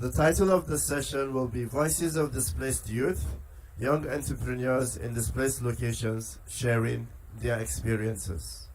The title of the session will be Voices of Displaced Youth, Young Entrepreneurs in Displaced Locations Sharing Their Experiences.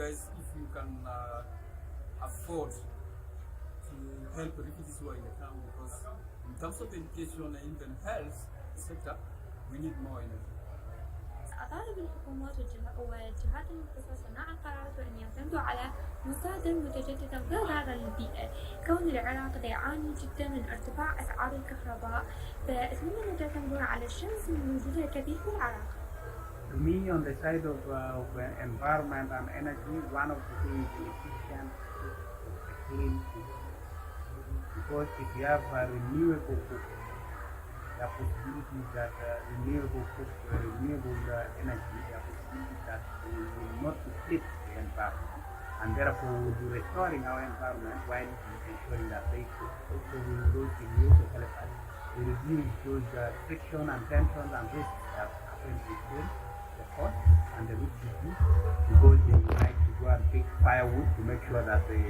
If you can afford to help refugees who are in the camp, because in terms of education and even health sector, we need more energy. أطالب الحكومات والجهات المختصة صناع القرارات أن يعتمدوا على مصادر متجددة وضارة للبيئة. كون العراق يعاني جدا من ارتفاع أسعار الكهرباء، فأتمنى أن تعتمدون على الشمس الموجودة كثير في العراق. To me, on the side of environment and energy, one of the things is efficient is a clean food. Because if you have a renewable food, the possibility that renewable energy, the possibility that we will not deplete the environment, and therefore we will be restoring our environment while ensuring that they also will those renew to help us. We reduce those friction and tensions and risks that happen between the cost and the refugee, because they like to go and pick firewood to make sure that they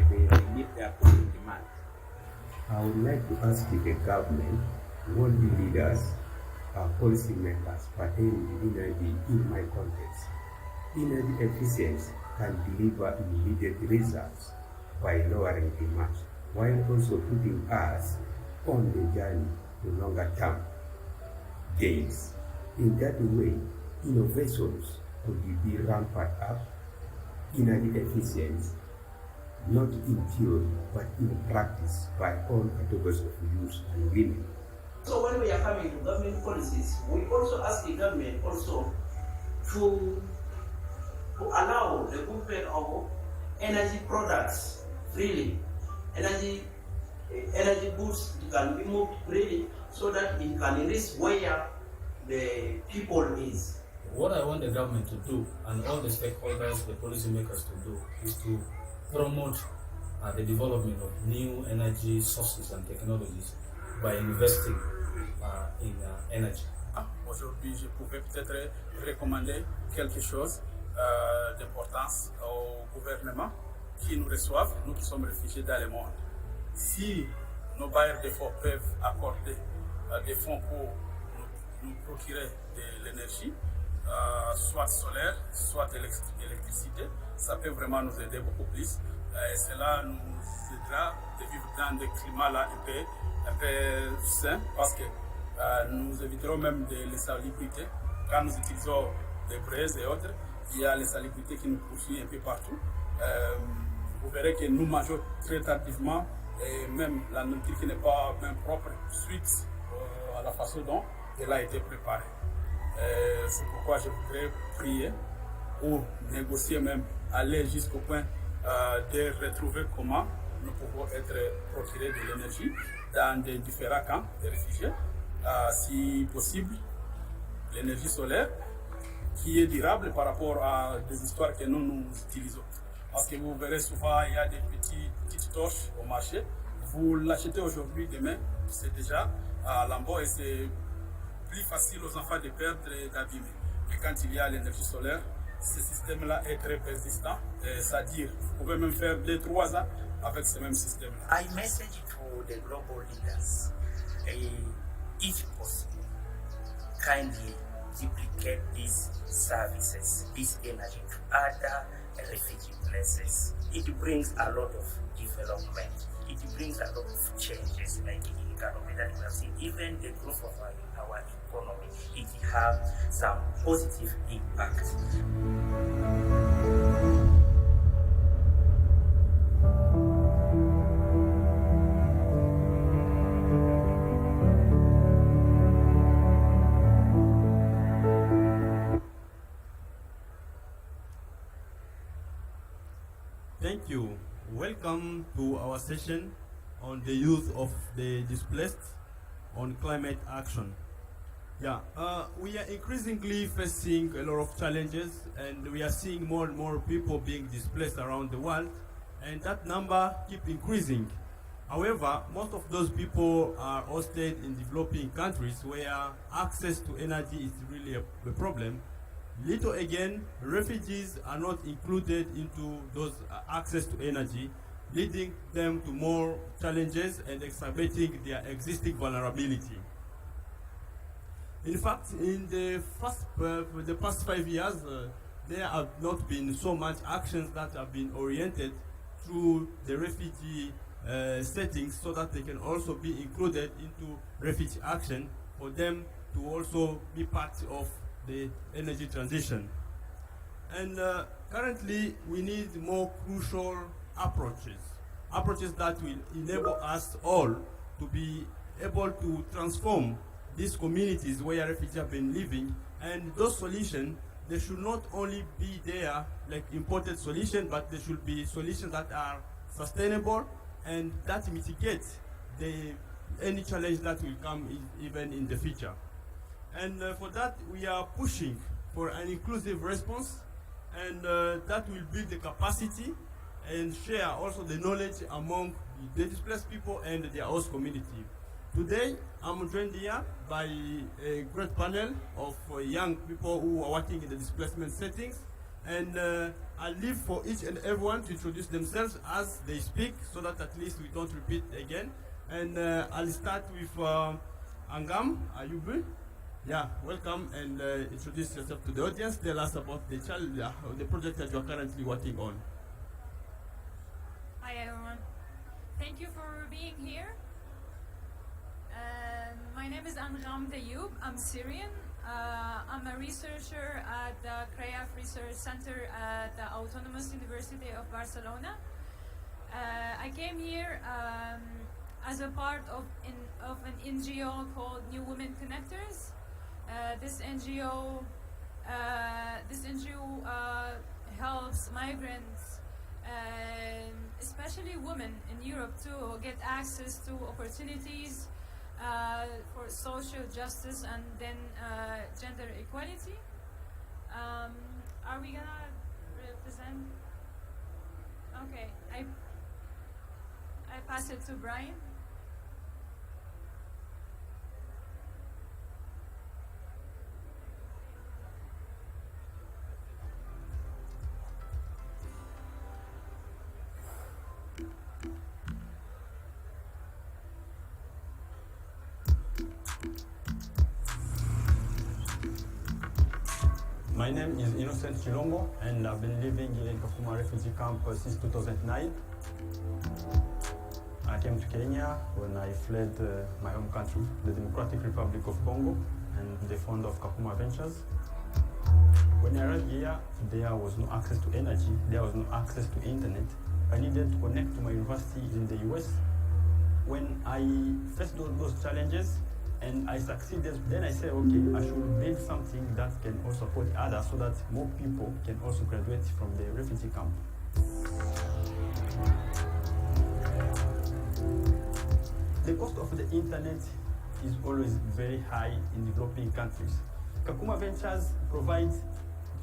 meet their food demands. I would like to ask the government, world leaders, policy makers pertaining to energy in my context. Energy efficiency can deliver immediate results by lowering demand, while also putting us on the journey to longer-term gains. In that way, innovations could be ramped up, energy efficiency, not in theory but in practice by all categories of youth and women. So when we are coming to government policies, we also ask the government also to allow the movement of energy products freely. Energy goods can be moved freely so that it can reach where the people is. What I want the government to do and all the stakeholders, the policymakers to do is to promote the development of new energy sources and technologies by investing in energy. Aujourd'hui, je pouvais peut-être recommander quelque chose d'importance au gouvernement qui nous reçoivent, nous qui sommes réfugiés dans le monde. Si nos bailleurs de fonds peuvent accorder des fonds pour nous procurer de l'énergie, soit solaire, soit électricité, ça peut vraiment nous aider beaucoup plus. Et cela nous aidera de vivre dans des climats là un peu sains, parce que nous éviterons même de l'insalubrité. Quand nous utilisons des braises et autres, il y a l'insalubrité qui nous poursuit un peu partout. Vous verrez que nous mangeons très tardivement et même la nourriture qui n'est pas même propre suite à la façon dont elle a été préparée. C'est pourquoi je voudrais prier ou négocier même, aller jusqu'au point de retrouver comment nous pouvons être procurés de l'énergie dans des différents camps de réfugiés. Si possible, l'énergie solaire qui est durable par rapport à des histoires que nous utilisons. Parce que vous verrez souvent, il y a des petites torches au marché. Vous l'achetez aujourd'hui, demain, c'est déjà à lambeau et c'est plus facile aux enfants de perdre et d'abîmer. Mais quand il y a l'énergie solaire, ce système-là est très persistant. C'est-à-dire, vous pouvez même faire 2-3 ans avec ce même système-là. I message to the global leaders, if possible, kindly duplicate these services, this energy to other refugee places. It brings a lot of development. It brings a lot of changes, like in economy that we have seen. Even the growth of our economy, it have some positive impact. Thank you. Welcome to our session on the use of the displaced on climate action. Yeah, we are increasingly facing a lot of challenges, and we are seeing more and more people being displaced around the world, and that number keep increasing. However, most of those people are hosted in developing countries where access to energy is really a problem. Little again, refugees are not included into those access to energy, leading them to more challenges and exacerbating their existing vulnerability. In fact, in the past 5 years, there have not been so much actions that have been oriented through the refugee settings so that they can also be included into refugee action for them to also be part of the energy transition. And currently, we need more crucial approaches that will enable us all to be able to transform these communities where refugees have been living. And those solutions, they should not only be there like imported solutions, but they should be solutions that are sustainable and that mitigate any challenge that will come even in the future. And for that, we are pushing for an inclusive response, and that will build the capacity and share also the knowledge among the displaced people and their host community. Today, I'm joined here by a great panel of young people who are working in the displacement settings, and I'll leave for each and everyone to introduce themselves as they speak, so that at least we don't repeat again. And I'll start with Angam Ayubu. Yeah, welcome, and introduce yourself to the audience. Tell us about the project that you are currently working on. Hi everyone. Thank you for being here. My name is Angham Dayoub. I'm Syrian. I'm a researcher at the CREAF Research Center at the Autonomous University of Barcelona. I came here as a part of an NGO called New Women Connectors. This NGO helps migrants, especially women in Europe, to get access to opportunities for social justice and then gender equality. Are we gonna represent? Okay, I pass it to Brian. My name is Innocent Chilongo, and I've been living in Kakuma refugee camp since 2009. I came to Kenya when I fled my home country, the Democratic Republic of Congo, and the founder of Kakuma Ventures. When I arrived here, there was no access to energy, there was no access to internet. I needed to connect to my university in the US. When I faced all those challenges and I succeeded, then I said, okay, I should build something that can also support others so that more people can also graduate from the refugee camp. The cost of the internet is always very high in developing countries. Kakuma Ventures provides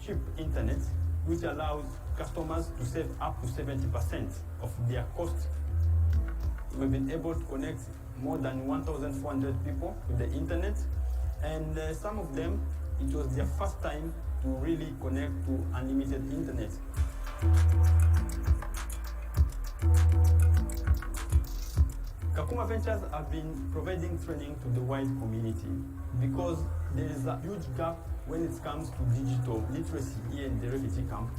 cheap internet, which allows customers to save up to 70% of their cost. We've been able to connect more than 1,400 people to the internet, and some of them, it was their first time to really connect to unlimited internet. Kakuma Ventures have been providing training to the wide community because there is a huge gap when it comes to digital literacy here in the refugee camp.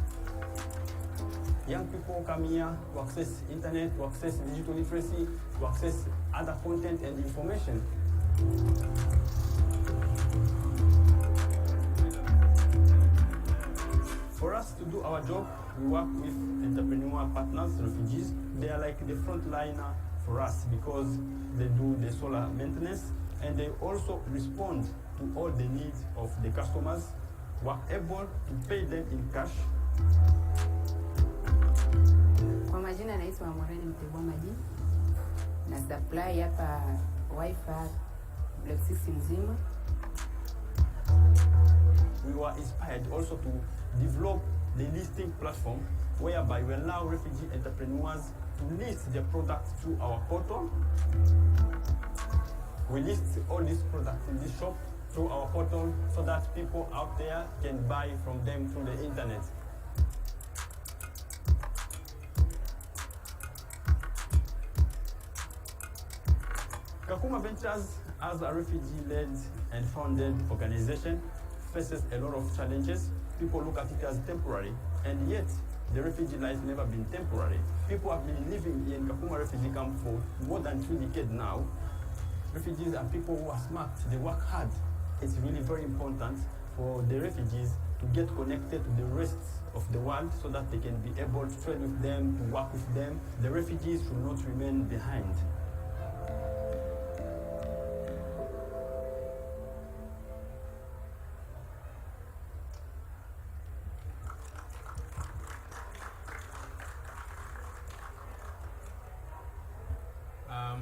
Young people come here to access internet, to access digital literacy, to access other content and information. For us to do our job, we work with entrepreneur partners, refugees. They are like the frontliner for us because they do the solar maintenance and they also respond to all the needs of the customers. We are able to pay them in cash. Kwa majina naitwa Moreni Mtebwa Maji na supply hapa wifi block 6 mzima. We were inspired also to develop the listing platform whereby we allow refugee entrepreneurs to list their products through our portal. We list all these products in this shop through our portal so that people out there can buy from them through the internet. Kakuma Ventures, as a refugee-led and founded organization, faces a lot of challenges. People look at it as temporary, and yet the refugee life has never been temporary. People have been living in Kakuma refugee camp for more than 2 decades now. Refugees are people who are smart, they work hard. It's really very important for the refugees to get connected to the rest of the world so that they can be able to trade with them, to work with them. The refugees should not remain behind.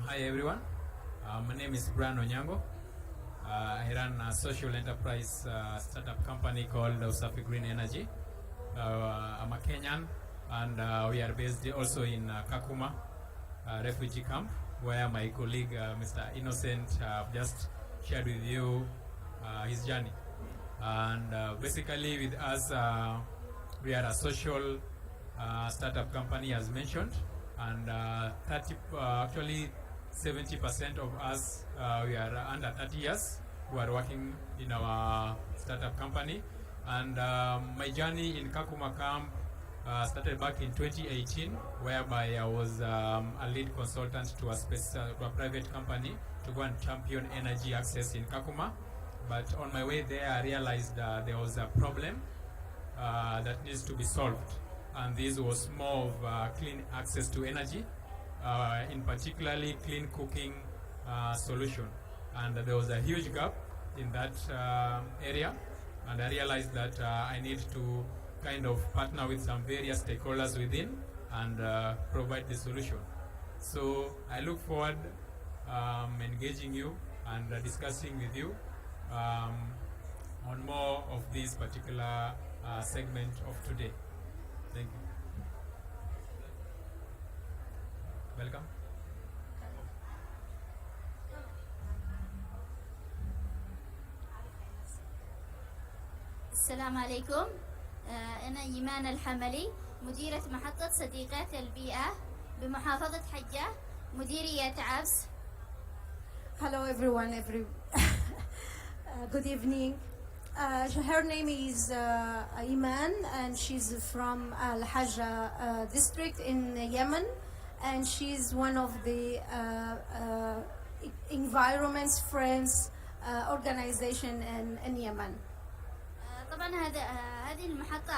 Hi everyone, my name is Brian Onyango. I run a social enterprise startup company called Usafi Green Energy. I'm a Kenyan and we are based also in Kakuma refugee camp where my colleague Mr. Innocent just shared with you his journey. And basically with us, we are a social startup company as mentioned, and actually 70% of us, we are under 30 years who are working in our startup company. And my journey in Kakuma camp started back in 2018, whereby I was a lead consultant to a private company to go and champion energy access in Kakuma. But on my way there, I realized there was a problem that needs to be solved. And this was more of clean access to energy, in particularly clean cooking solution. And there was a huge gap in that area. And I realized that I need to kind of partner with some various stakeholders within and provide the solution. So I look forward engaging you and discussing with you on more of this particular segment of today. Thank you. Welcome. السلام عليكم. أنا إيمان الحملي، مديرة محطة صديقات البيئة بمحافظة حجة، مديرية عبس. Hello everyone, good evening. Her name is Iman, and she's from Al Hajja district in Yemen, and she's one of the environment's friends organization in Yemen. طبعا هذه المحطة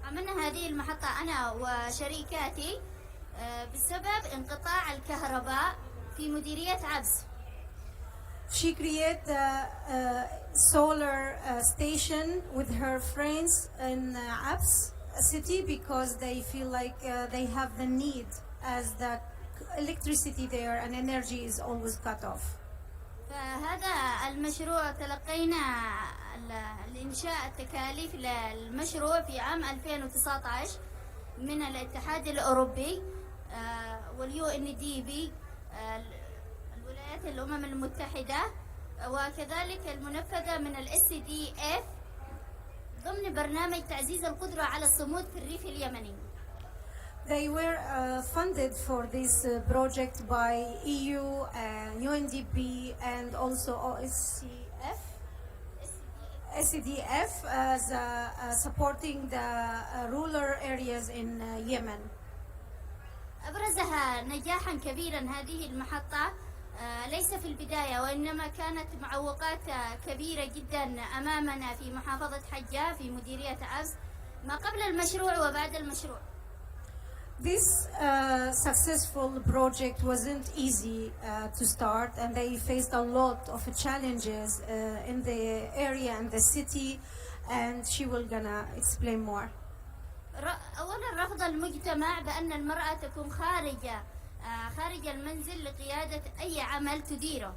عملنا هذه المحطة أنا وشريكاتي بسبب انقطاع الكهرباء في مديرية عبس. She created a solar station with her friends in Abs city because they feel like they have the need as the electricity there and energy is always cut off. فهذا المشروع تلقينا الإنشاء التكاليف للمشروع في عام 2019 من الاتحاد الأوروبي واليو ان دي بي الولايات الأمم المتحدة وكذلك المنفذة من الSDF ضمن برنامج تعزيز القدرة على الصمود في الريف اليمني. They were funded for this project by EU, UNDP, and also SDF as supporting the rural areas in Yemen. أبرزها نجاحا كبيرا هذه المحطة ليس في البداية وإنما كانت معوقات كبيرة جدا أمامنا في محافظة حجة في مديرية عبس ما قبل المشروع وبعد المشروع. This successful project wasn't easy to start, and they faced a lot of challenges in the area and the city, and she will gonna explain more. أولا رفض المجتمع بأن المرأة تكون خارج المنزل لقيادة أي عمل تديره.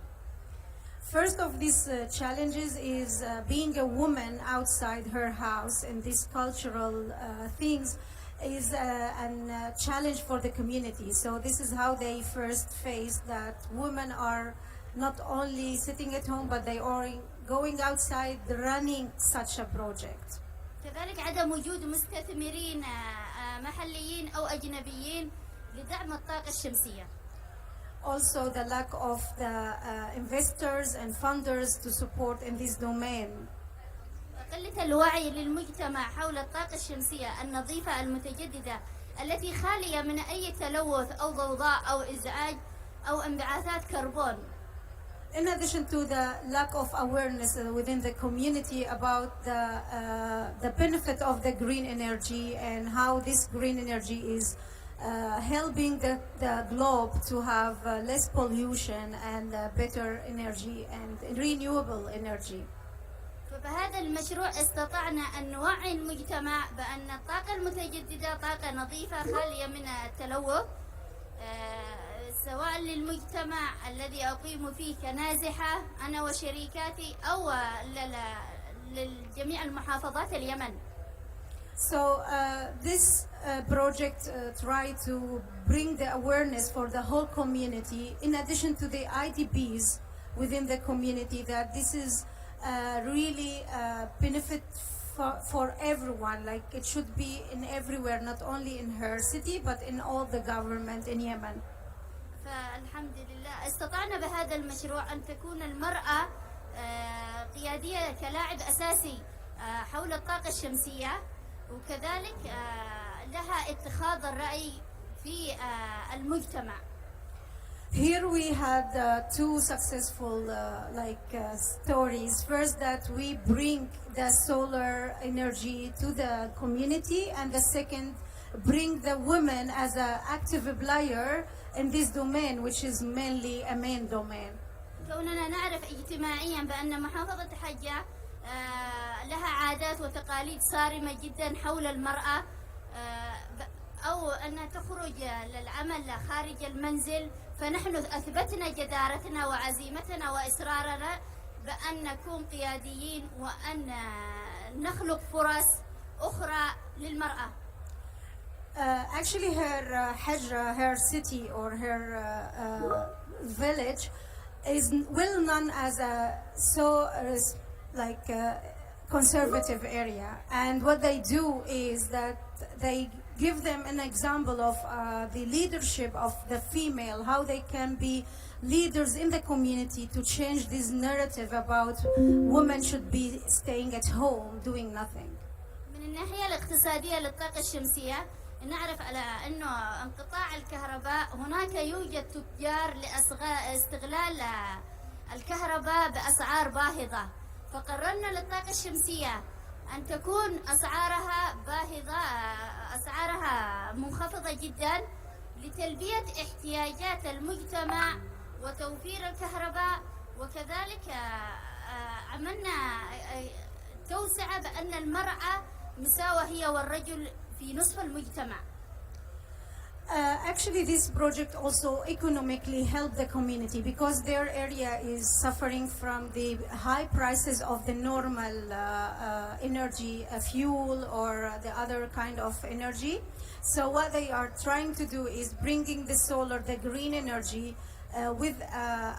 First of these challenges is being a woman outside her house, and these cultural things is a challenge for the community. So this is how they first faced that women are not only sitting at home, but they are going outside running such a project. كذلك عدم وجود مستثمرين محليين أو أجنبيين لدعم الطاقة الشمسية. Also the lack of the investors and funders to support in this domain. قلة الوعي للمجتمع حول الطاقة الشمسية النظيفة المتجددة التي خالية من أي تلوث أو ضوضاء أو إزعاج أو انبعاثات كربون. In addition to the lack of awareness within the community about the benefit of the green energy and how this green energy is helping the globe to have less pollution and better energy and renewable energy. فبهذا المشروع استطعنا أن نوعي المجتمع بأن الطاقة المتجددة طاقة نظيفة خالية من التلوث سواء للمجتمع الذي أقيم فيه كنازحة أنا وشريكاتي أو لجميع المحافظات اليمن. So this project tried to bring the awareness for the whole community in addition to the IDPs within the community that this is really benefit for everyone, like it should be in everywhere, not only in her city but in all the government in Yemen. فالحمد لله استطعنا بهذا المشروع أن تكون المرأة قيادية كلاعب أساسي حول الطاقة الشمسية وكذلك لها اتخاذ الرأي في المجتمع. Here we had two successful stories. First, that we bring the solar energy to the community, and the second, bring the women as an active player in this domain, which is mainly a main domain. كوننا نعرف اجتماعيا بأن محافظة حجة لها عادات وتقاليد صارمة جدا حول المرأة أو أن تخرج للعمل خارج المنزل، فنحن أثبتنا جدارتنا وعزيمتنا وإصرارنا بأن نكون قياديين وأن نخلق فرص أخرى للمرأة. Actually, her Hajra, her city or her village, is well known as a conservative area, and what they do is that they give them an example of the leadership of the female, how they can be leaders in the community to change this narrative about women should be staying at home doing nothing. من الناحية الاقتصادية للطاقة الشمسية نعرف على أنه انقطاع الكهرباء هناك يوجد تجار لاستغلال الكهرباء بأسعار باهظة، فقررنا للطاقة الشمسية أن تكون أسعارها باهظة، أسعارها منخفضة جدا لتلبية احتياجات المجتمع وتوفير الكهرباء، وكذلك عملنا توسعة بأن المرأة مساواة هي والرجل في نصف المجتمع. Actually, this project also economically helped the community because their area is suffering from the high prices of the normal energy, fuel or the other kind of energy. So what they are trying to do is bringing the solar, the green energy with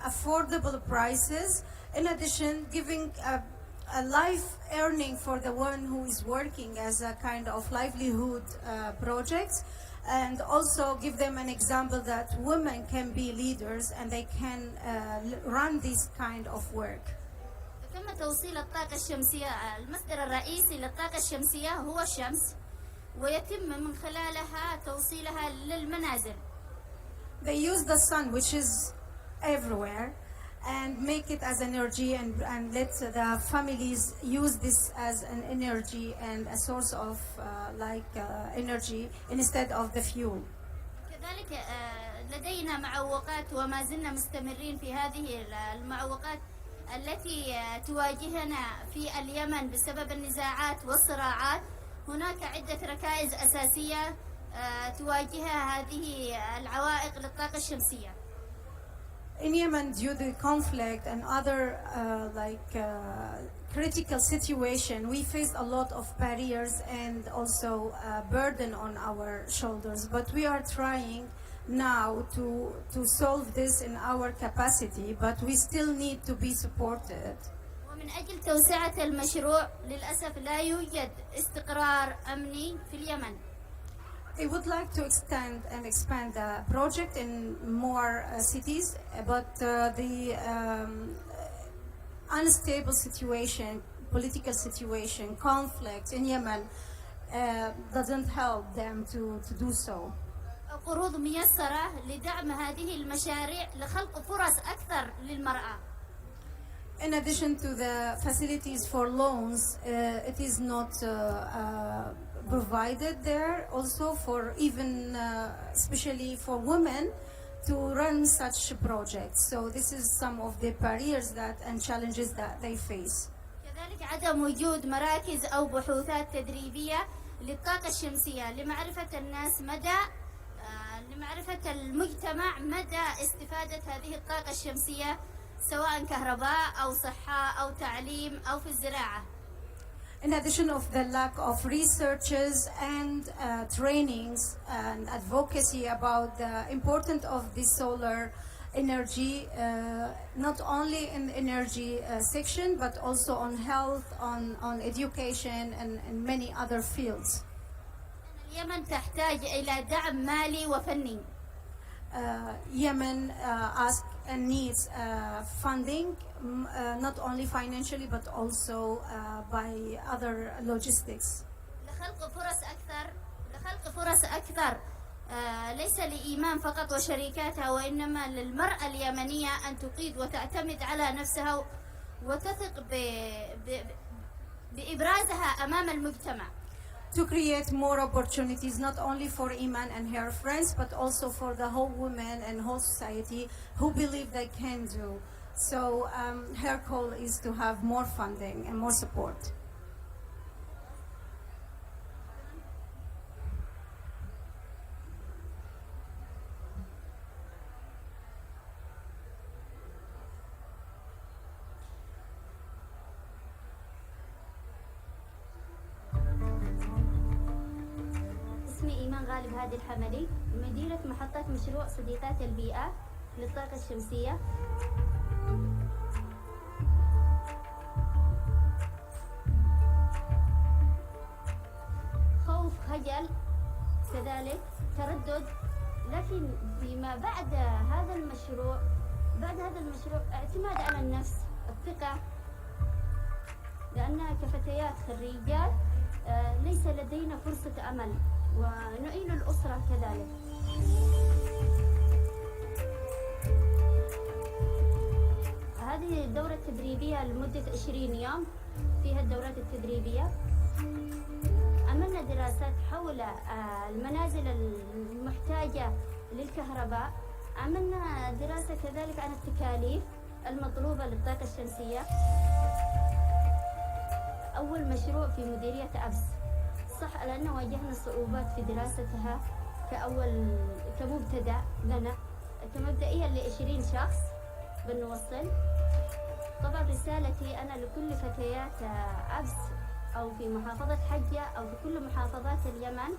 affordable prices. In addition, giving a life earning for the one who is working as a kind of livelihood project, and also give them an example that women can be leaders and they can run this kind of work. تم توصيل الطاقة الشمسية، المصدر الرئيسي للطاقة الشمسية هو الشمس، ويتم من خلالها توصيلها للمنازل. They use the sun, which is everywhere, and make it as energy and let the families use this as an energy and a source of energy instead of the fuel. كذلك لدينا معوقات وما زلنا مستمرين في هذه المعوقات التي تواجهنا في اليمن بسبب النزاعات والصراعات. هناك عدة ركائز أساسية تواجهها هذه العوائق للطاقة الشمسية. In Yemen, due to conflict and other critical situation, we faced a lot of barriers and also burden on our shoulders. But we are trying now to solve this in our capacity, but we still need to be supported. ومن أجل توسعة المشروع للأسف لا يوجد استقرار أمني في اليمن. I would like to extend and expand the project in more cities, but the unstable situation, political situation, conflict in Yemen doesn't help them to do so. قروض ميسرة لدعم هذه المشاريع لخلق فرص أكثر للمرأة. In addition to the facilities for loans, it is not provided there also for even especially for women to run such projects. So this is some of the barriers that and challenges that they face. كذلك عدم وجود مراكز أو بحوثات تدريبية للطاقة الشمسية لمعرفة الناس مدى لمعرفة المجتمع مدى استفادة هذه الطاقة الشمسية سواء كهرباء أو صحة أو تعليم أو في الزراعة. In addition of the lack of researches and trainings and advocacy about the importance of the solar energy, not only in the energy section, but also on health, on education, and many other fields. اليمن تحتاج إلى دعم مالي وفني. Yemen asks and needs funding, not only financially but also by other logistics. لخلق فرص أكثر ليس لإيمان فقط وشركاتها، وإنما للمرأة اليمنية أن تقيد وتعتمد على نفسها وتثق بإبرازها أمام المجتمع. To create more opportunities not only for Iman and her friends but also for the whole women and whole society who believe they can do. So her call is to have more funding and more support. غالب هادي الحملي، مديرة محطة مشروع صديقات البيئة للطاقة الشمسية. خوف، خجل، كذلك تردد، لكن فيما بعد هذا المشروع بعد هذا المشروع اعتماد على النفس، الثقة، لأن كفتيات خريجات ليس لدينا فرصة أمل، ونعين الأسرة كذلك. هذه الدورة التدريبية لمدة 20 يوم، فيها الدورات التدريبية. عملنا دراسات حول المنازل المحتاجة للكهرباء. عملنا دراسة كذلك عن التكاليف المطلوبة للطاقة الشمسية. أول مشروع في مديرية أبس، صح لأنه واجهنا صعوبات في دراستها كمبتدأ لنا، كمبدئيا ل20 شخص بنوصل. طبعا رسالتي أنا لكل فتيات أبس أو في محافظة حجة أو في كل محافظات اليمن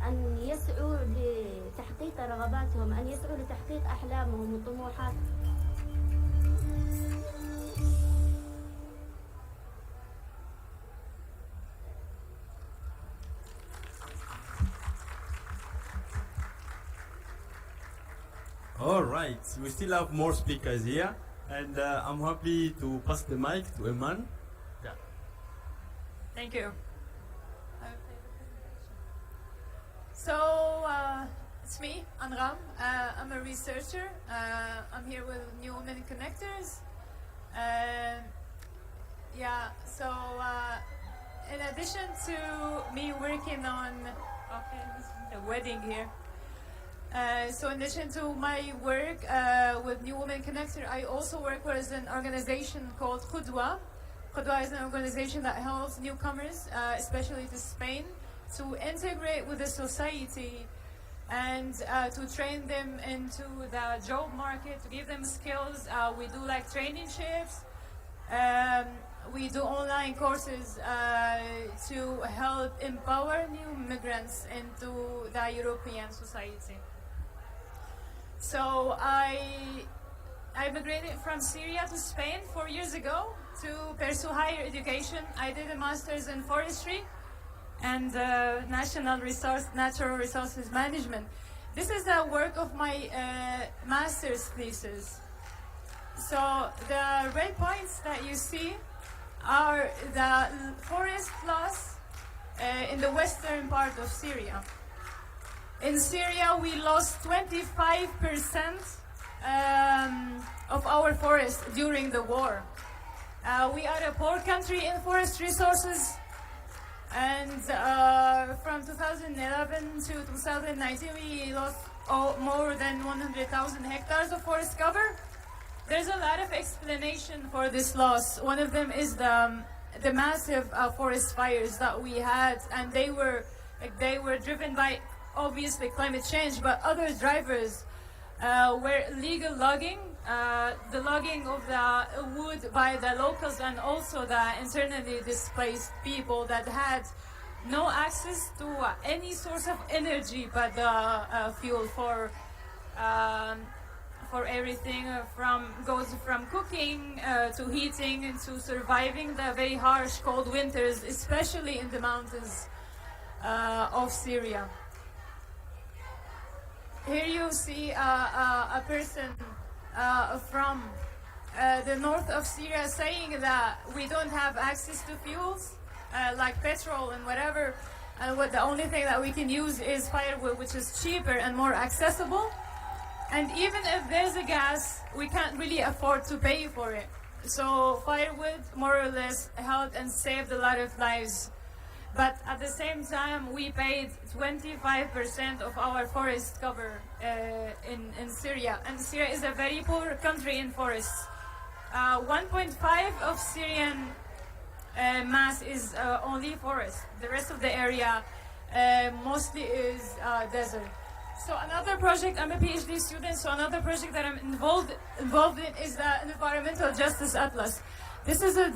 أن يسعوا لتحقيق رغباتهم، أن يسعوا لتحقيق أحلامهم وطموحاتهم. All right, we still have more speakers here, and I'm happy to pass the mic to Eman. Yeah. Thank you. So, it's me, Anram. I'm a researcher. I'm here with New Women Connectors. In addition to me working on, this is the wedding here. So in addition to my work with New Women Connector, I also work with an organization called Qudwa. Qudwa is an organization that helps newcomers, especially to Spain, to integrate with the society and to train them into the job market, to give them skills. We do like traineeships. We do online courses to help empower new migrants into the European society. So I migrated from Syria to Spain 4 years ago to pursue higher education. I did a master's in forestry and natural resources management. This is the work of my master's thesis. So the red points that you see are the forest loss in the western part of Syria. In Syria, we lost 25% of our forest during the war. We are a poor country in forest resources, and from 2011 to 2019, we lost more than 100,000 hectares of forest cover. There's a lot of explanation for this loss. One of them is the massive forest fires that we had, and they were driven by obviously climate change, but other drivers were illegal logging, the logging of the wood by the locals, and also the internally displaced people that had no access to any source of energy but the fuel for everything goes from cooking to heating to surviving the very harsh cold winters, especially in the mountains of Syria. Here you see a person from the north of Syria saying that we don't have access to fuels like petrol and whatever, and the only thing that we can use is firewood, which is cheaper and more accessible. And even if there's a gas, we can't really afford to pay for it. So firewood more or less helped and saved a lot of lives. But at the same time, we paid 25% of our forest cover in Syria. And Syria is a very poor country in forests. 1.5 of Syrian mass is only forest. The rest of the area mostly is desert. So another project, I'm a PhD student, so another project that I'm involved in is the Environmental Justice Atlas. This is an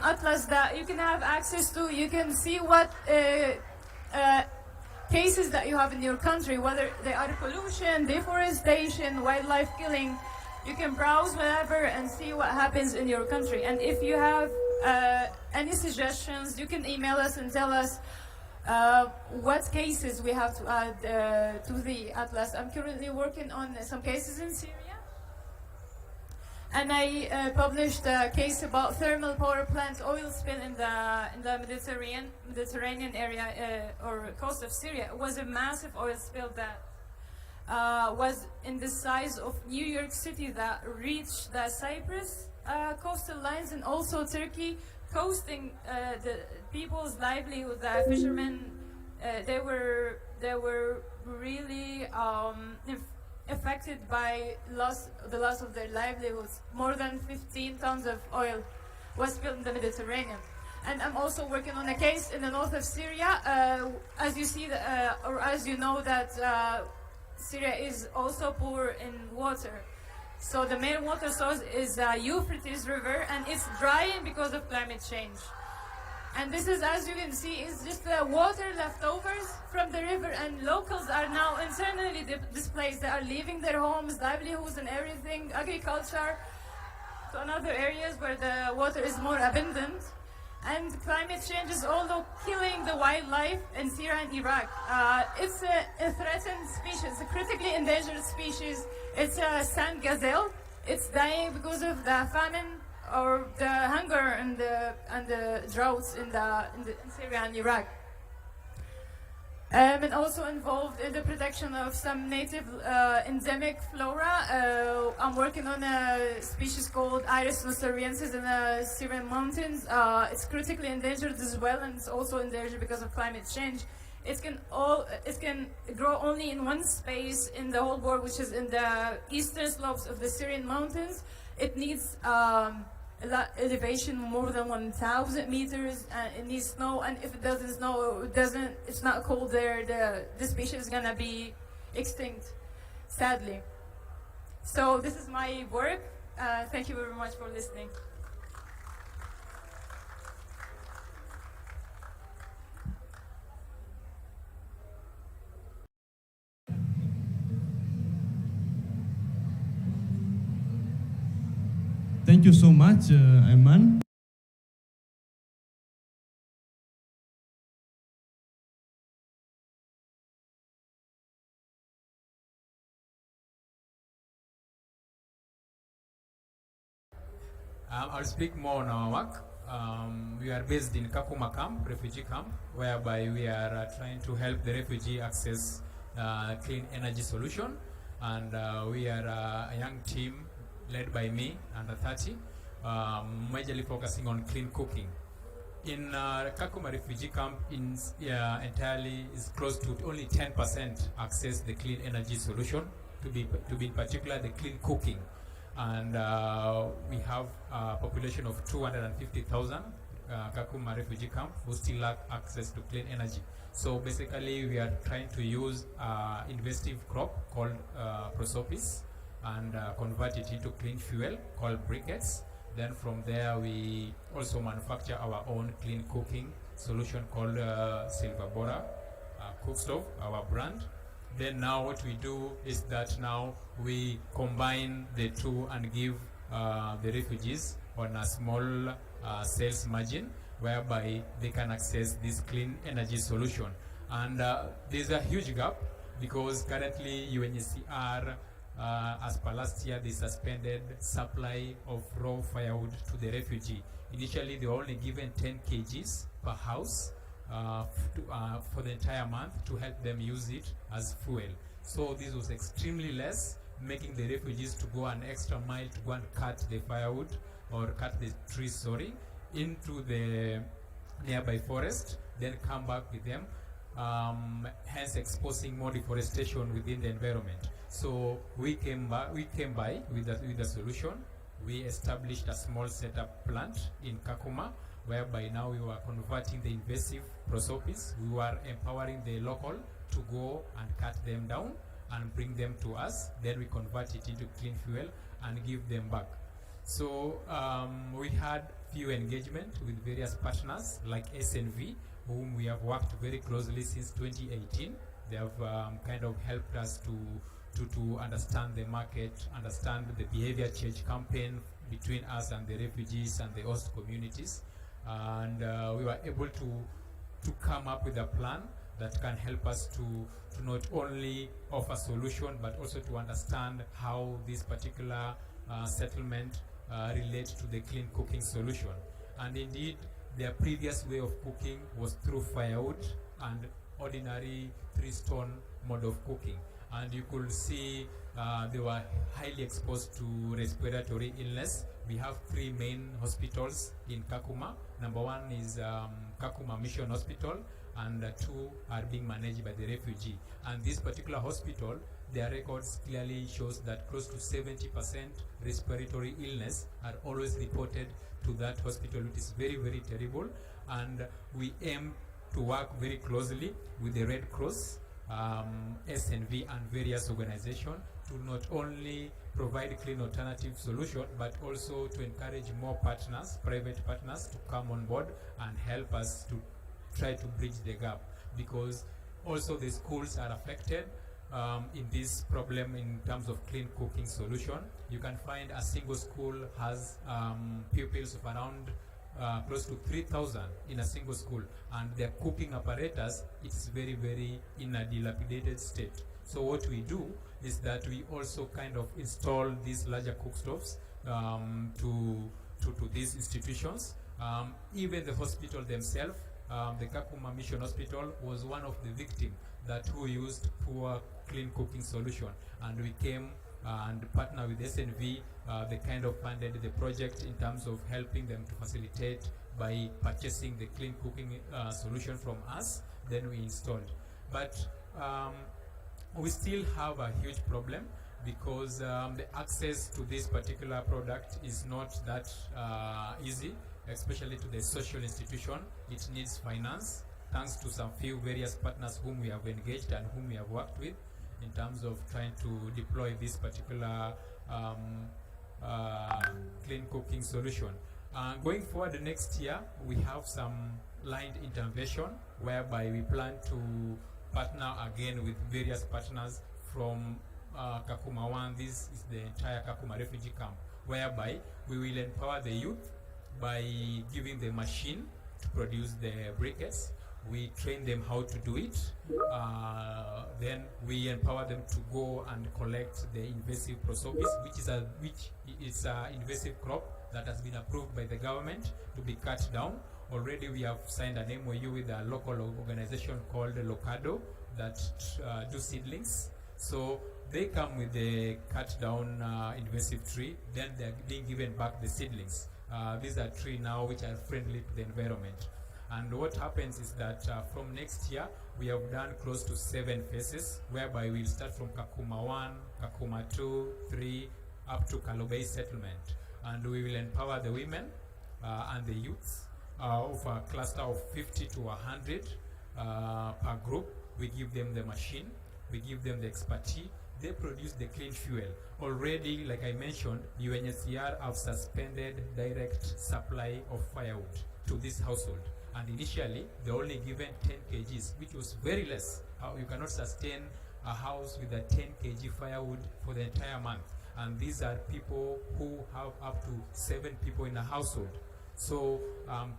atlas that you can have access to. You can see what cases that you have in your country, whether they are pollution, deforestation, wildlife killing. You can browse whatever and see what happens in your country. And if you have any suggestions, you can email us and tell us what cases we have to add to the atlas. I'm currently working on some cases in Syria. And I published a case about thermal power plant oil spill in the Mediterranean area or coast of Syria. It was a massive oil spill that was in the size of New York City, that reached the Cyprus coastal lines and also Turkey, coasting the people's livelihood. The fishermen, they were really affected by the loss of their livelihoods. More than 15 tons of oil was spilled in the Mediterranean. And I'm also working on a case in the north of Syria. As you see, or as you know, that Syria is also poor in water. So the main water source is Euphrates River, and it's drying because of climate change. And this is, as you can see, is just the water leftovers from the river, and locals are now internally displaced. They are leaving their homes, livelihoods and everything, agriculture, to another areas where the water is more abundant. And climate change is also killing the wildlife in Syria and Iraq. It's a threatened species, a critically endangered species. It's a sand gazelle. It's dying because of the famine or the hunger and the droughts in Syria and Iraq. And also involved in the protection of some native endemic flora. I'm working on a species called Iris nostariensis in the Syrian mountains. It's critically endangered as well, and it's also endangered because of climate change. It can grow only in one space in the whole world, which is in the eastern slopes of the Syrian mountains. It needs elevation more than 1,000 meters, and it needs snow. And if it doesn't snow, it's not cold there, the species is gonna be extinct, sadly. So this is my work. Thank you very much for listening. Thank you so much, Ayman. I'll speak more on our work. We are based in Kakuma camp, refugee camp, whereby we are trying to help the refugee access clean energy solution. And we are a young team led by me, under 30, majorly focusing on clean cooking. In Kakuma refugee camp, entirely is close to only 10% access the clean energy solution, to be in particular the clean cooking. And we have a population of 250,000 Kakuma refugee camp who still lack access to clean energy. So basically we are trying to use investive crop called prosopis and convert it into clean fuel called briquettes. Then from there we also manufacture our own clean cooking solution called Silver Bora cook stove, our brand. Then now what we do is that now we combine the two and give the refugees on a small sales margin, whereby they can access this clean energy solution. And there's a huge gap because currently UNHCR, as per last year, they suspended supply of raw firewood to the refugee. Initially, they were only given 10 kgs per house for the entire month to help them use it as fuel. So this was extremely less, making the refugees to go an extra mile to go and cut the firewood or cut the trees, sorry, into the nearby forest, then come back with them, hence exposing more deforestation within the environment. So we came by with a solution. We established a small setup plant in Kakuma, whereby now we were converting the invasive prosopis. We were empowering the local to go and cut them down and bring them to us. Then we convert it into clean fuel and give them back. So we had few engagement with various partners like SNV, whom we have worked very closely since 2018. They have kind of helped us to understand the market, understand the behavior change campaign between us and the refugees and the host communities. And we were able to come up with a plan that can help us to not only offer solution, but also to understand how this particular settlement relate to the clean cooking solution. And indeed, their previous way of cooking was through firewood and ordinary 3-stone mode of cooking. And you could see they were highly exposed to respiratory illness. We have 3 main hospitals in Kakuma. Number 1 is Kakuma Mission Hospital, and 2 are being managed by the Refugee. And this particular hospital, their records clearly shows that close to 70% respiratory illness are always reported to that hospital, which is very, very terrible. And we aim to work very closely with the Red Cross, SNV, and various organizations to not only provide clean alternative solution, but also to encourage more partners, private partners, to come on board and help us to try to bridge the gap, because also the schools are affected in this problem in terms of clean cooking solution. You can find a single school has pupils of around close to 3,000 in a single school, and their cooking apparatus is very, very in a dilapidated state. So what we do is that we also kind of install these larger cook stoves to these institutions. Even the hospital themselves, the Kakuma Mission Hospital was one of the victims that who used poor clean cooking solution, and we came and partner with SNV. They kind of funded the project in terms of helping them to facilitate by purchasing the clean cooking solution from us. Then we installed, but we still have a huge problem because the access to this particular product is not that easy, especially to the social institution. It needs finance, thanks to some few various partners whom we have engaged and whom we have worked with in terms of trying to deploy this particular clean cooking solution. Going forward the next year, we have some lined intervention whereby we plan to partner again with various partners from Kakuma 1. This is the entire Kakuma refugee camp, whereby we will empower the youth by giving the machine to produce the briquettes. We train them how to do it. Then we empower them to go and collect the invasive prosopis, which is an invasive crop that has been approved by the government to be cut down. Already we have signed an MOU with a local organization called Locado that do seedlings. So they come with the cut down invasive tree, then they are being given back the seedlings. These are trees now which are friendly to the environment. And what happens is that from next year, we have done close to 7 phases, whereby we'll start from Kakuma 1, Kakuma 2, 3, up to Kalobei settlement. And we will empower the women and the youths of a cluster of 50 to 100 per group. We give them the machine, we give them the expertise. They produce the clean fuel. Already, like I mentioned, UNHCR have suspended direct supply of firewood to this household. And initially, they only given 10 kgs, which was very less. You cannot sustain a house with a 10 kg firewood for the entire month. And these are people who have up to 7 people in a household. So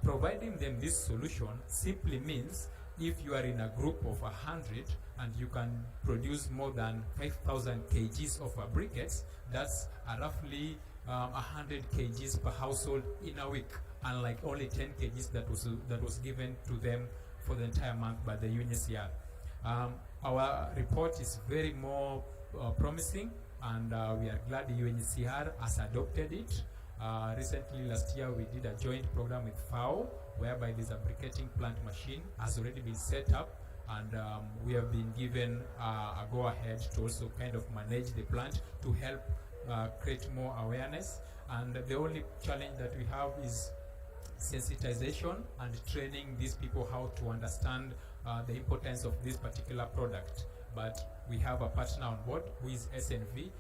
providing them this solution simply means if you are in a group of 100 and you can produce more than 5,000 kgs of briquettes, that's roughly 100 kgs per household in a week, unlike only 10 kgs that was given to them for the entire month by the UNHCR. Our report is very more promising, and we are glad the UNHCR has adopted it. Recently, last year, we did a joint program with FAO, whereby this briquetting plant machine has already been set up, and we have been given a go-ahead to also kind of manage the plant to help create more awareness. And the only challenge that we have is sensitization and training these people how to understand the importance of this particular product. But we have a partner on board who is SNV.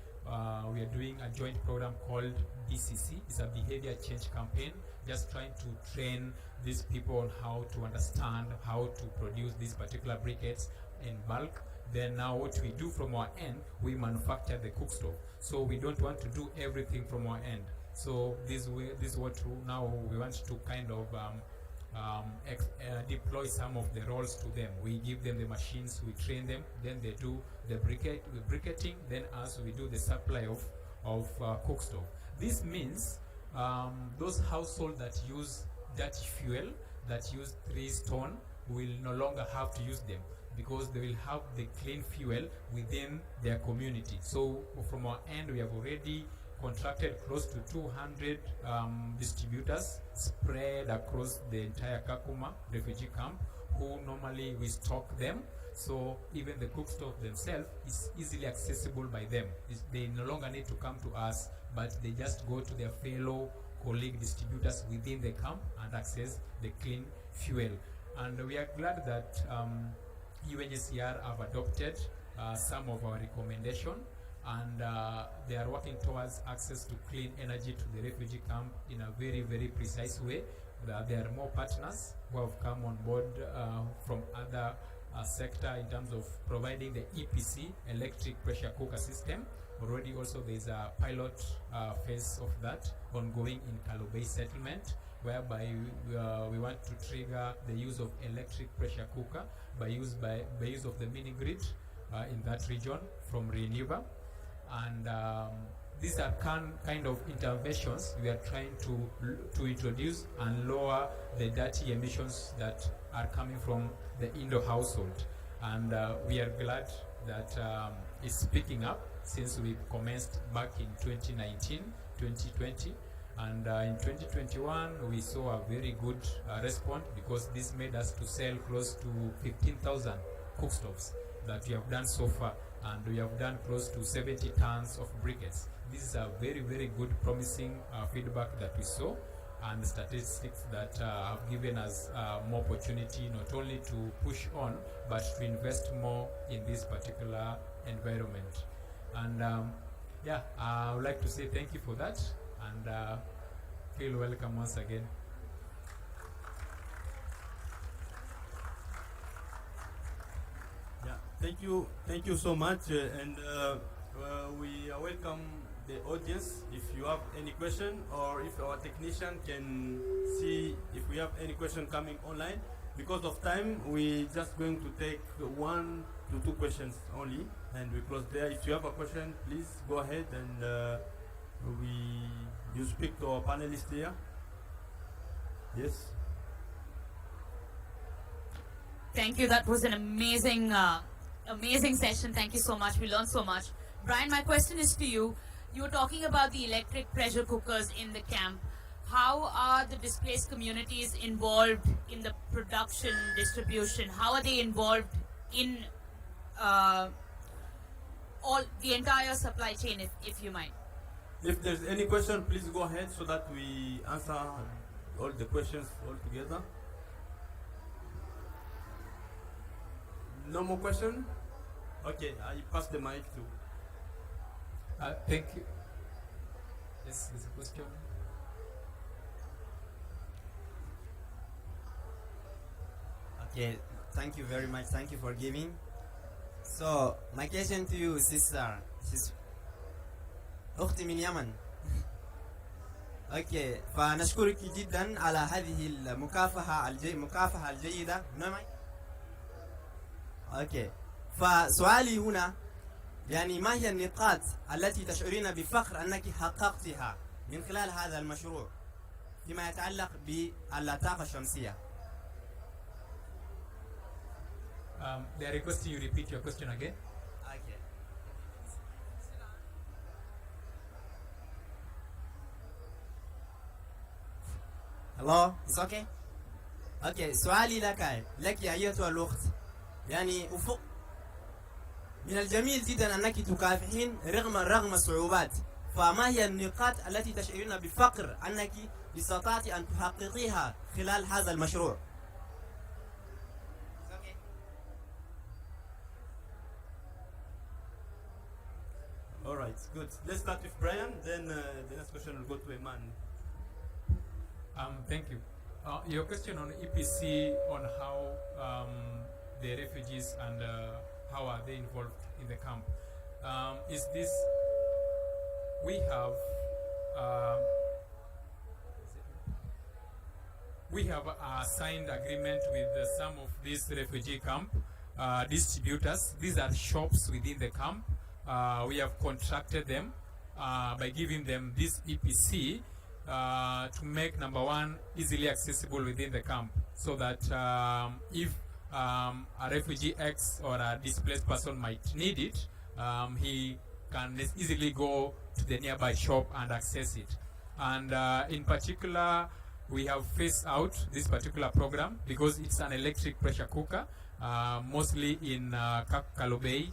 We are doing a joint program called BCC. It's a behavior change campaign, just trying to train these people on how to understand how to produce these particular briquettes in bulk. Then now what we do from our end, we manufacture the cook stove. So we don't want to do everything from our end. So this is what now we want to kind of deploy some of the roles to them. We give them the machines, we train them, then they do the briquetting, then us we do the supply of cook stove. This means those households that use dirty fuel, that use 3 stone, will no longer have to use them because they will have the clean fuel within their community. So from our end, we have already contracted close to 200 distributors spread across the entire Kakuma refugee camp, who normally we stock them. So even the cook stove themselves is easily accessible by them. They no longer need to come to us, but they just go to their fellow colleague distributors within the camp and access the clean fuel. And we are glad that UNHCR have adopted some of our recommendation, and they are working towards access to clean energy to the refugee camp in a very, very precise way. There are more partners who have come on board from other sector in terms of providing the EPC, electric pressure cooker system. Already also there is a pilot phase of that ongoing in Kalobey settlement, whereby we want to trigger the use of electric pressure cooker by use of the mini grid in that region from Renewable. And these are kind of interventions we are trying to introduce and lower the dirty emissions that are coming from the Indo household. And we are glad that it's picking up since we commenced back in 2019, 2020. And in 2021, we saw a very good response, because this made us to sell close to 15,000 cook stoves that we have done so far. And we have done close to 70 tons of briquettes. This is a very, very good, promising feedback that we saw, and statistics that have given us more opportunity not only to push on, but to invest more in this particular environment. And I would like to say thank you for that, and feel welcome once again. Yeah, thank you so much, and we welcome the audience. If you have any question, or if our technician can see if we have any question coming online. Because of time, we just going to take 1 to 2 questions only, and we close there. If you have a question, please go ahead, and you speak to our panelists here. Yes. Thank you. That was an amazing, amazing session. Thank you so much. We learned so much. Brian, my question is to you. You were talking about the electric pressure cookers in the camp. How are the displaced communities involved in the production, distribution? How are they involved in all the entire supply chain, if you mind? If there's any question, please go ahead so that we answer all the questions all together. No more question? Okay, I pass the mic to. Thank you. Yes, there's a question. Okay, thank you very much. Thank you for giving. So, my question to you, sister, أختي من يمن. Okay, فنشكرك جدا على هذه المكافأة الجيدة. Okay, فسؤالي هنا يعني ما هي النقاط التي تشعرين بفخر أنك حققتها من خلال هذا المشروع فيما يتعلق بالطاقة الشمسية؟ They are requesting you repeat your question again. Okay. Hello, it's okay? Okay, سؤالي لك أيتها الأخت، يعني من الجميل جدا أنك تكافحين رغم الصعوبات، فما هي النقاط التي تشعرين بفخر أنك استطعت أن تحققيها خلال هذا المشروع؟ All right, good. Let's start with Brian, then the next question will go to Eman. Thank you. Your question on EPC, on how the refugees and how are they involved in the camp, is this, we have a signed agreement with some of these refugee camp distributors. These are shops within the camp. We have contracted them by giving them this EPC to make, number one, easily accessible within the camp, so that if a refugee X or a displaced person might need it, he can easily go to the nearby shop and access it. And in particular, we have phased out this particular program because it's an electric pressure cooker, mostly in Kalobey,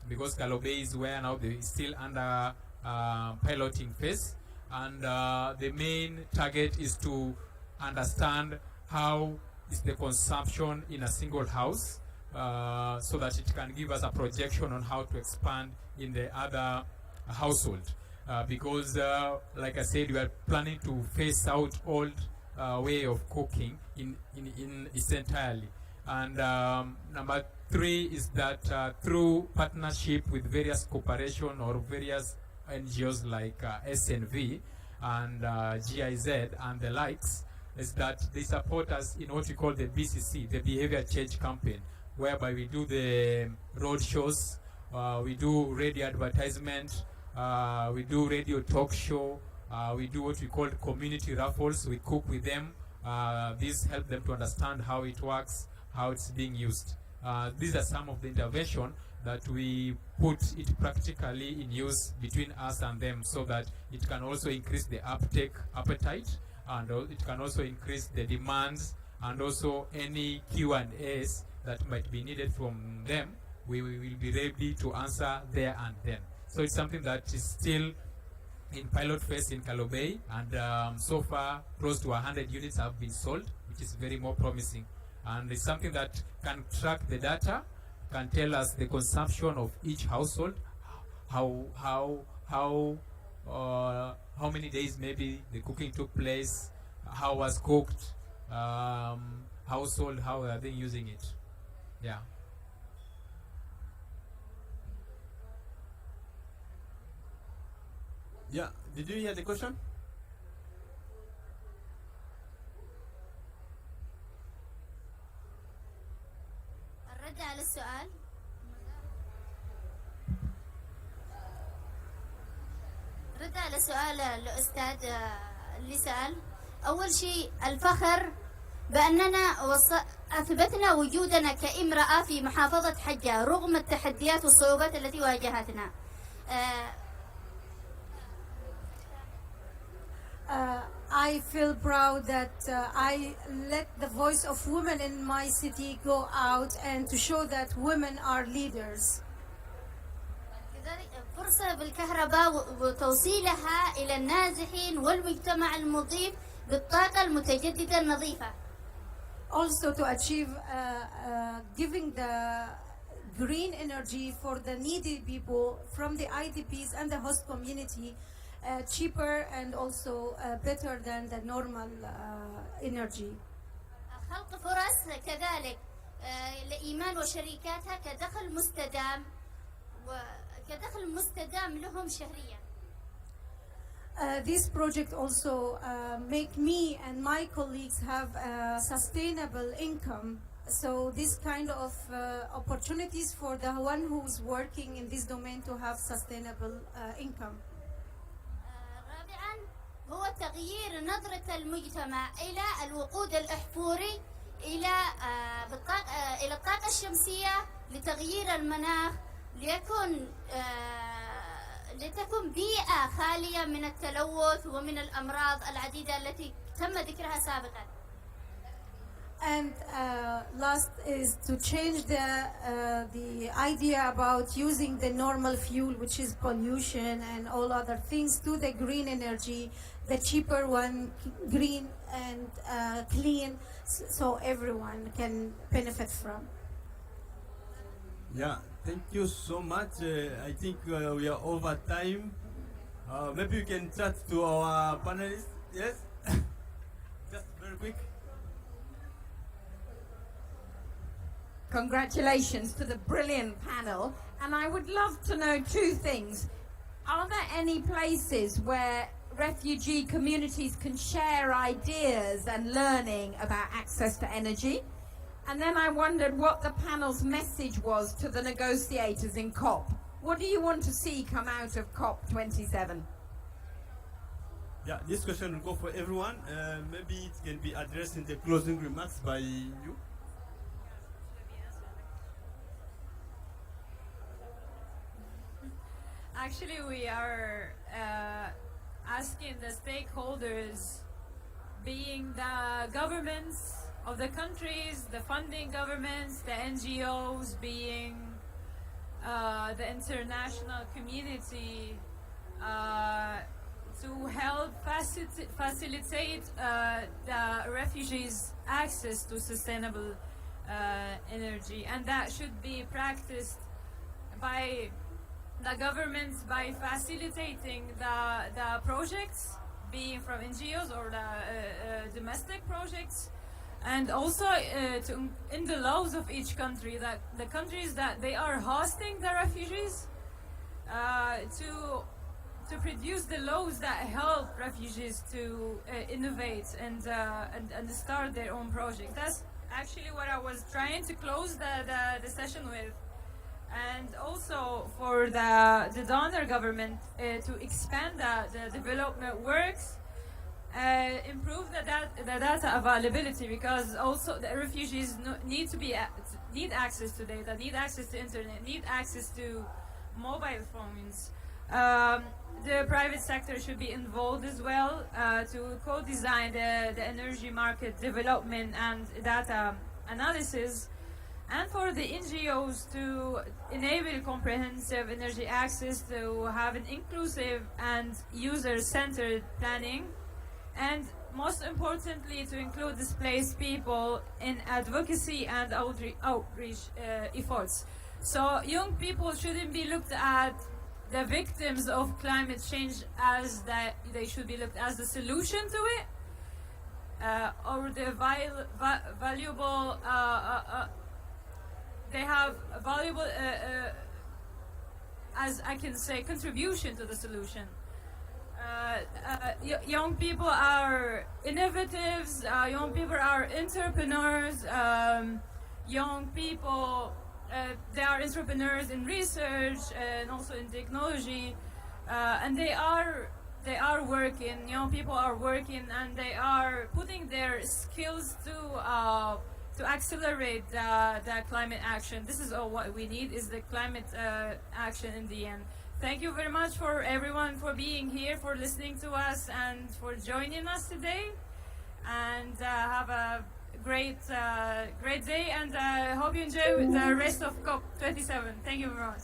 because Kalobey is where now they still under piloting phase. And the main target is to understand how is the consumption in a single house, so that it can give us a projection on how to expand in the other household. Because like I said, we are planning to phase out old way of cooking in its entirely. And number three is that through partnership with various corporations or various NGOs like SNV and GIZ and the likes, is that they support us in what we call the BCC, the Behavior Change Campaign, whereby we do the road shows, we do radio advertisement, we do radio talk show, we do what we call community raffles. We cook with them. This helps them to understand how it works, how it's being used. These are some of the intervention that we put it practically in use between us and them, so that it can also increase the appetite, and it can also increase the demands, and also any Q&As that might be needed from them, we will be ready to answer there and then. So it's something that is still in pilot phase in Kalobey, and so far close to 100 units have been sold, which is very more promising. And it's something that can track the data, can tell us the consumption of each household, how many days maybe the cooking took place, how was cooked, household, how are they using it. Yeah. Yeah, did you hear the question? الرد على السؤال. رد على سؤال الأستاذ اللي سأل. أول شيء الفخر بأننا أثبتنا وجودنا كامرأة في محافظة حجة رغم التحديات والصعوبات التي واجهتنا. I feel proud that I let the voice of women in my city go out and to show that women are leaders. فرصة بالكهرباء وتوصيلها إلى النازحين والمجتمع المضيف بالطاقة المتجددة النظيفة. Also to achieve giving the green energy for the needy people from the IDPs and the host community cheaper and also better than the normal energy. خلق فرص كذلك لإيمان وشركاتها كدخل مستدام وكدخل مستدام لهم شهريا. This project also make me and my colleagues have a sustainable income. So this kind of opportunities for the one who's working in this domain to have sustainable income. رابعا هو تغيير نظرة المجتمع إلى الوقود الأحفوري إلى الطاقة الشمسية لتغيير المناخ لتكون بيئة خالية من التلوث ومن الأمراض العديدة التي تم ذكرها سابقا. And last is to change the idea about using the normal fuel, which is pollution and all other things, to the green energy, the cheaper one, green and clean, so everyone can benefit from. Yeah, thank you so much. I think we are over time. Maybe you can chat to our panelists. Yes? Just very quick. Congratulations to the brilliant panel. And I would love to know two things. Are there any places where refugee communities can share ideas and learning about access to energy? And then I wondered what the panel's message was to the negotiators in COP. What do you want to see come out of COP27? Yeah, this question will go for everyone. Maybe it can be addressed in the closing remarks by you. Actually, we are asking the stakeholders, being the governments of the countries, the funding governments, the NGOs, being the international community, to help facilitate the refugees' access to sustainable energy. And that should be practiced by the governments by facilitating the projects, being from NGOs or the domestic projects, and also in the laws of each country, that the countries that they are hosting the refugees, to produce the laws that help refugees to innovate and start their own projects. That's actually what I was trying to close the session with. And also for the donor government to expand the development works, improve the data availability, because also the refugees need access to data, need access to internet, need access to mobile phones. The private sector should be involved as well to co-design the energy market development and data analysis, and for the NGOs to enable comprehensive energy access, to have an inclusive and user-centered planning, and most importantly to include displaced people in advocacy and outreach efforts. So young people shouldn't be looked at the victims of climate change as they should be looked as the solution to it, or the valuable they have a valuable as I can say contribution to the solution. Young people are innovatives, young people are entrepreneurs, young people they are entrepreneurs in research and also in technology, and they are working. Young people are working, and they are putting their skills to accelerate the climate action. This is all what we need, is the climate action in the end. Thank you very much for everyone for being here, for listening to us, and for joining us today. And have a great day, and I hope you enjoy the rest of COP27. Thank you very much.